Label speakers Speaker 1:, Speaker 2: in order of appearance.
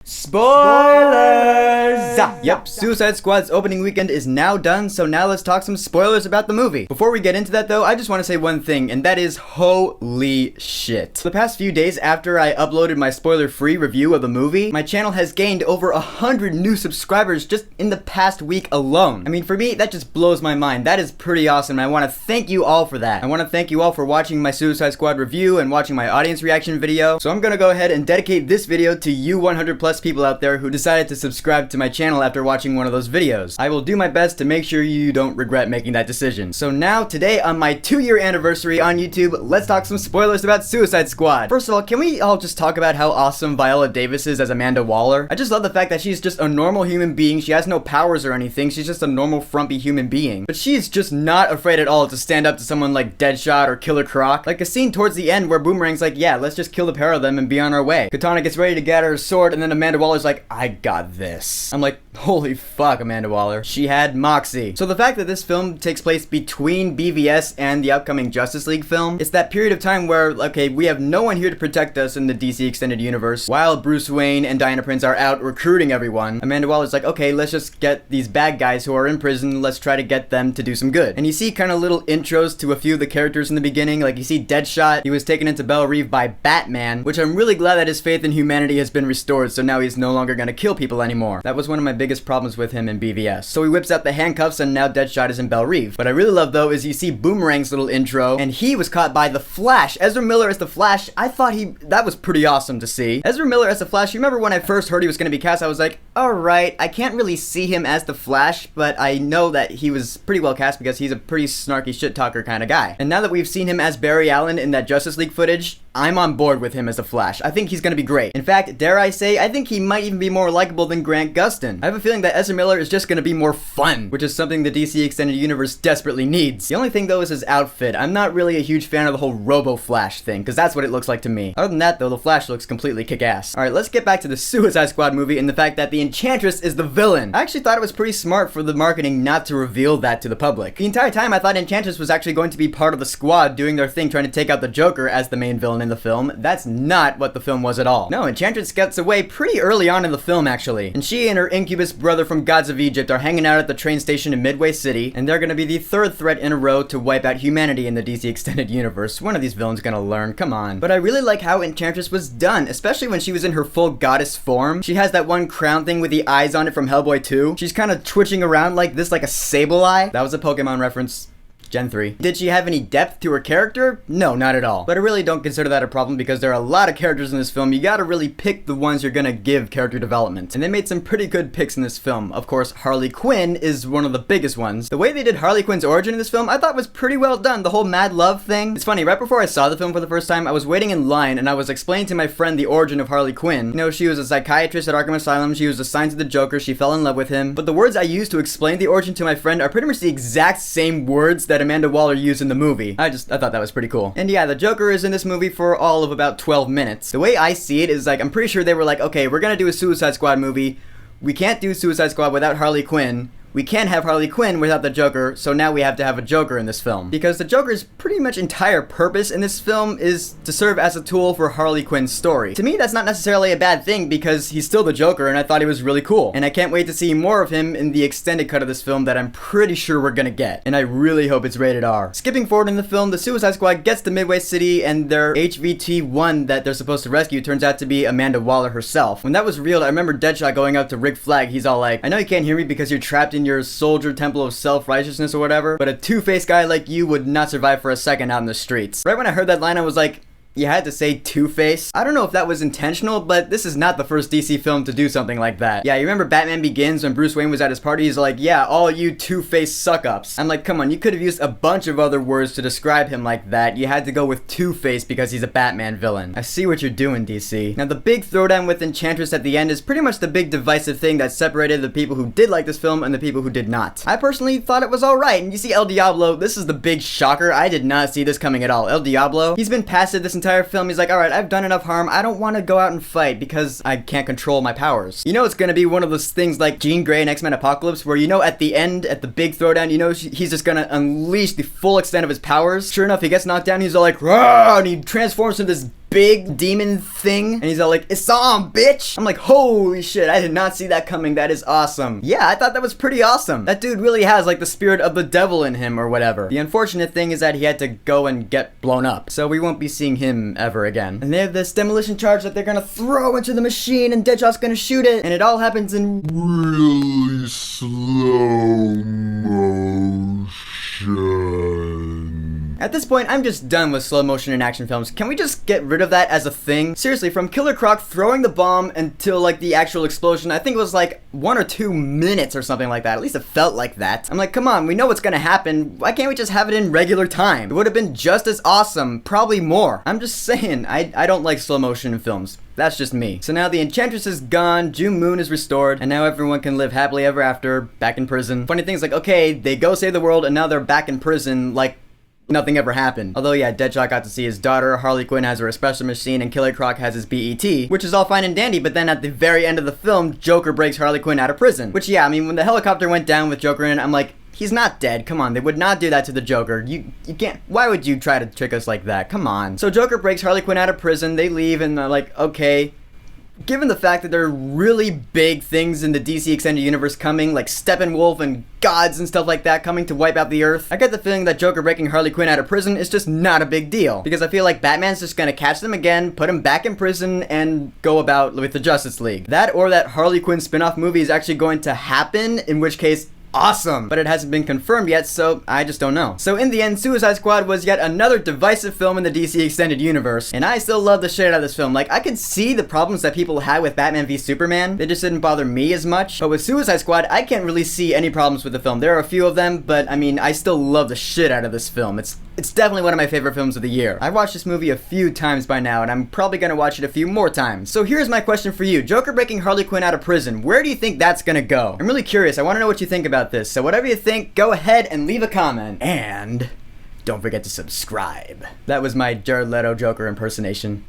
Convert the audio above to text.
Speaker 1: Spoilers! Yep, Suicide Squad's opening weekend is now done, so now let's talk some spoilers about the movie. Before we get into that though, I just want to say one thing, and that is holy shit. The past few days after I uploaded my spoiler-free review of the movie, my channel has gained over 100 new subscribers just in the past week alone. I mean, for me, that just blows my mind. That is pretty awesome, and I want to thank you all for that. I want to thank you all for watching my Suicide Squad review and watching my audience reaction video. So I'm gonna go ahead and dedicate this video to you 100 plus people out there who decided to subscribe to my channel after watching one of those videos. I will do my best to make sure you don't regret making that decision. So now, today on my 2-year anniversary on YouTube, let's talk some spoilers about Suicide Squad. First of all, can we all just talk about how awesome Viola Davis is as Amanda Waller? I just love the fact that she's just a normal human being. She has no powers or anything. She's just a normal frumpy human being. But she's just not afraid at all to stand up to someone like Deadshot or Killer Croc. Like a scene towards the end where Boomerang's like, yeah, let's just kill the pair of them and be on our way. Katana gets ready to get her sword, and then Amanda Waller's like, I got this. I'm like, holy fuck, Amanda Waller. She had moxie. So the fact that this film takes place between BVS and the upcoming Justice League film, it's that period of time where, okay, we have no one here to protect us in the DC Extended Universe, while Bruce Wayne and Diana Prince are out recruiting everyone. Amanda Waller's like, okay, let's just get these bad guys who are in prison, let's try to get them to do some good. And you see kind of little intros to a few of the characters in the beginning, like you see Deadshot, he was taken into Belle Reve by Batman, which I'm really glad that his faith in humanity has been restored, so now he's no longer gonna kill people anymore. That was one of my biggest problems with him in BVS. So he whips out the handcuffs and now Deadshot is in Belle Reve. What I really love though is you see Boomerang's little intro, and he was caught by the Flash. Ezra Miller as the Flash, I thought that was pretty awesome to see. Ezra Miller as the Flash, you remember when I first heard he was gonna be cast, I was like, alright, I can't really see him as the Flash, but I know that he was pretty well cast because he's a pretty snarky shit talker kind of guy. And now that we've seen him as Barry Allen in that Justice League footage, I'm on board with him as the Flash. I think he's gonna be great. In fact, dare I say, I think he might even be more likable than Grant Gustin. I have a feeling that Ezra Miller is just gonna be more fun, which is something the DC Extended Universe desperately needs. The only thing though is his outfit. I'm not really a huge fan of the whole Robo-Flash thing, because that's what it looks like to me. Other than that though, the Flash looks completely kick-ass. Alright, let's get back to the Suicide Squad movie and the fact that the Enchantress is the villain. I actually thought it was pretty smart for the marketing not to reveal that to the public. The entire time I thought Enchantress was actually going to be part of the squad doing their thing trying to take out the Joker as the main villain in the film. That's not what the film was at all. No, Enchantress gets away pretty early on in the film actually. And she and her incubus brother from Gods of Egypt are hanging out at the train station in Midway City, and they're gonna be the third threat in a row to wipe out humanity in the DC Extended Universe. One of these villains gonna learn, come on. But I really like how Enchantress was done, especially when she was in her full goddess form. She has that one crown thing with the eyes on it from Hellboy 2. She's kind of twitching around like this, like a Sableye. That was a Pokemon reference. Gen 3. Did she have any depth to her character? No, not at all. But I really don't consider that a problem because there are a lot of characters in this film. You gotta really pick the ones you're gonna give character development. And they made some pretty good picks in this film. Of course, Harley Quinn is one of the biggest ones. The way they did Harley Quinn's origin in this film, I thought was pretty well done. The whole mad love thing. It's funny, right before I saw the film for the first time, I was waiting in line and I was explaining to my friend the origin of Harley Quinn. You know, she was a psychiatrist at Arkham Asylum. She was assigned to the Joker. She fell in love with him. But the words I used to explain the origin to my friend are pretty much the exact same words that Amanda Waller used in the movie. I thought that was pretty cool. And yeah, the Joker is in this movie for all of about 12 minutes. The way I see it is like, I'm pretty sure they were like, okay, we're gonna do a Suicide Squad movie. We can't do Suicide Squad without Harley Quinn. We can't have Harley Quinn without the Joker, so now we have to have a Joker in this film. Because the Joker's pretty much entire purpose in this film is to serve as a tool for Harley Quinn's story. To me, that's not necessarily a bad thing because he's still the Joker and I thought he was really cool. And I can't wait to see more of him in the extended cut of this film that I'm pretty sure we're gonna get. And I really hope it's rated R. Skipping forward in the film, the Suicide Squad gets to Midway City and their HVT-1 that they're supposed to rescue turns out to be Amanda Waller herself. When that was revealed, I remember Deadshot going up to Rick Flag. He's all like, I know you can't hear me because you're trapped in your soldier temple of self-righteousness or whatever, but a two-faced guy like you would not survive for a second out in the streets. Right when I heard that line, I was like, you had to say Two-Face? I don't know if that was intentional, but this is not the first DC film to do something like that. Yeah, you remember Batman Begins when Bruce Wayne was at his party? He's like, yeah, all you Two-Face suck-ups. I'm like, come on, you could have used a bunch of other words to describe him like that. You had to go with Two-Face because he's a Batman villain. I see what you're doing, DC. Now, the big throwdown with Enchantress at the end is pretty much the big divisive thing that separated the people who did like this film and the people who did not. I personally thought it was alright, and you see El Diablo, this is the big shocker. I did not see this coming at all. El Diablo, he's been passive this entire film. He's like, alright, I've done enough harm. I don't want to go out and fight because I can't control my powers. You know it's gonna be one of those things like Jean Grey in X-Men Apocalypse where you know at the end, at the big throwdown, you know he's just gonna unleash the full extent of his powers. Sure enough, he gets knocked down, he's all like, "Rah!" and he transforms into this big demon thing, and he's all like, "It's on, bitch!" I'm like, holy shit, I did not see that coming. That is awesome. Yeah, I thought that was pretty awesome. That dude really has like the spirit of the devil in him or whatever. The unfortunate thing is that he had to go and get blown up, so we won't be seeing him ever again. And they have this demolition charge that they're gonna throw into the machine, and Deadshot's gonna shoot it, and it all happens in
Speaker 2: really slow motion.
Speaker 1: At this point, I'm just done with slow motion in action films. Can we just get rid of that as a thing? Seriously, from Killer Croc throwing the bomb until like the actual explosion, I think it was like 1 or 2 minutes or something like that. At least it felt like that. I'm like, come on, we know what's gonna happen. Why can't we just have it in regular time? It would have been just as awesome, probably more. I'm just saying, I don't like slow motion in films. That's just me. So now the Enchantress is gone, June Moon is restored, and now everyone can live happily ever after, back in prison. Funny thing is like, okay, they go save the world and now they're back in prison like nothing ever happened. Although yeah, Deadshot got to see his daughter, Harley Quinn has her espresso machine, and Killer Croc has his BET, which is all fine and dandy, but then at the very end of the film, Joker breaks Harley Quinn out of prison. Which yeah, I mean, when the helicopter went down with Joker in it, I'm like, he's not dead. Come on, they would not do that to the Joker. You can't. Why would you try to trick us like that? Come on. So Joker breaks Harley Quinn out of prison, they leave, and they're like, okay. Given the fact that there are really big things in the DC Extended Universe coming, like Steppenwolf and gods and stuff like that coming to wipe out the Earth, I get the feeling that Joker breaking Harley Quinn out of prison is just not a big deal. Because I feel like Batman's just gonna catch them again, put them back in prison, and go about with the Justice League. That or that Harley Quinn spin-off movie is actually going to happen, in which case, awesome, but it hasn't been confirmed yet, so I just don't know. So in the end, Suicide Squad was yet another divisive film in the DC Extended Universe, and I still love the shit out of this film. Like, I could see the problems that people had with Batman v Superman, they just didn't bother me as much, but with Suicide Squad, I can't really see any problems with the film. There are a few of them, but I mean, I still love the shit out of this film. It's definitely one of my favorite films of the year. I've watched this movie a few times by now, and I'm probably gonna watch it a few more times. So here's my question for you. Joker breaking Harley Quinn out of prison, where do you think that's gonna go? I'm really curious, I wanna know what you think about this, so whatever you think, go ahead and leave a comment. And don't forget to subscribe. That was my Jared Leto Joker impersonation.